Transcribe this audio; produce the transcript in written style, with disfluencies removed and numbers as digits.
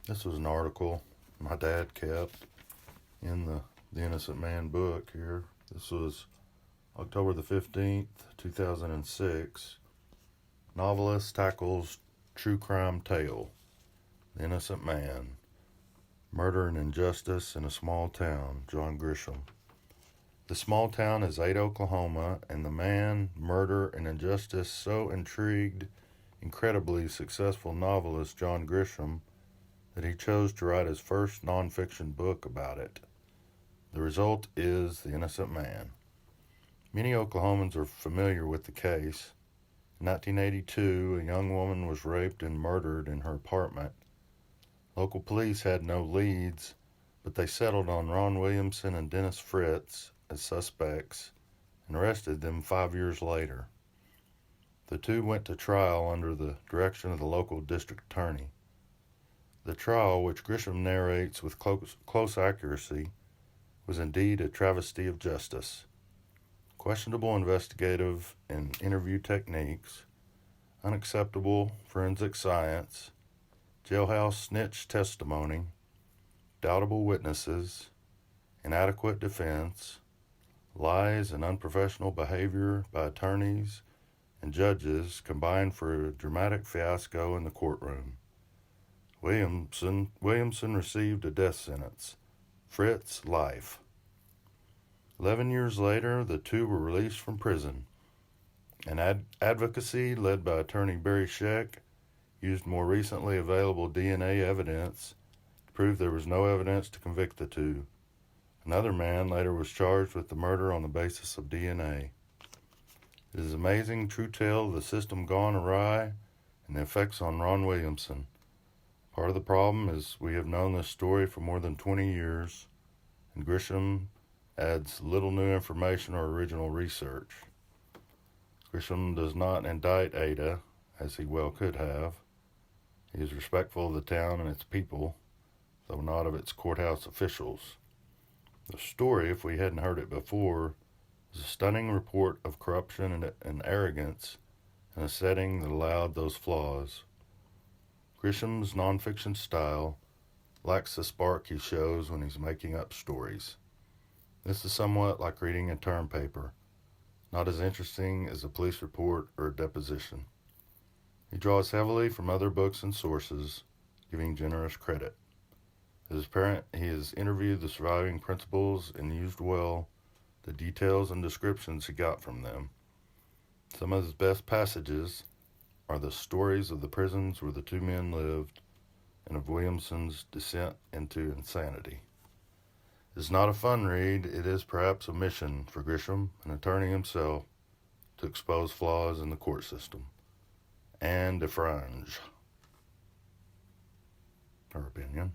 This was an article my dad kept in the Innocent Man book here. This was October the 15th, 2006. Novelist tackles true crime tale. The Innocent Man. Murder and injustice in a small town. John Grisham. The small town is Ada, Oklahoma, and the man, murder, and injustice so intrigued incredibly successful novelist John Grisham that he chose to write his first nonfiction book about it. The result is The Innocent Man. Many Oklahomans are familiar with the case. In 1982, a young woman was raped and murdered in her apartment. Local police had no leads, but they settled on Ron Williamson and Dennis Fritz as suspects and arrested them 5 years later. The two went to trial under the direction of the local district attorney. The trial, which Grisham narrates with close accuracy, was indeed a travesty of justice. Questionable investigative and interview techniques, unacceptable forensic science, jailhouse snitch testimony, doubtable witnesses, inadequate defense, lies and unprofessional behavior by attorneys and judges combined for a dramatic fiasco in the courtroom. Williamson received a death sentence. Fritz, life. 11 years later, the two were released from prison. An advocacy led by attorney Barry Scheck used more recently available DNA evidence to prove there was no evidence to convict the two. Another man later was charged with the murder on the basis of DNA. It is an amazing true tale of the system gone awry and the effects on Ron Williamson. Part of the problem is we have known this story for more than 20 years, and Grisham adds little new information or original research. Grisham does not indict Ada, as he well could have. He is respectful of the town and its people, though not of its courthouse officials. The story, if we hadn't heard it before, is a stunning report of corruption and arrogance in a setting that allowed those flaws. Grisham's nonfiction style lacks the spark he shows when he's making up stories. This is somewhat like reading a term paper, not as interesting as a police report or a deposition. He draws heavily from other books and sources, giving generous credit. It is apparent he has interviewed the surviving principals and used well the details and descriptions he got from them. Some of his best passages are the stories of the prisons where the two men lived and of Williamson's descent into insanity. It is not a fun read. It is perhaps a mission for Grisham, an attorney himself, to expose flaws in the court system and defrange. Her opinion.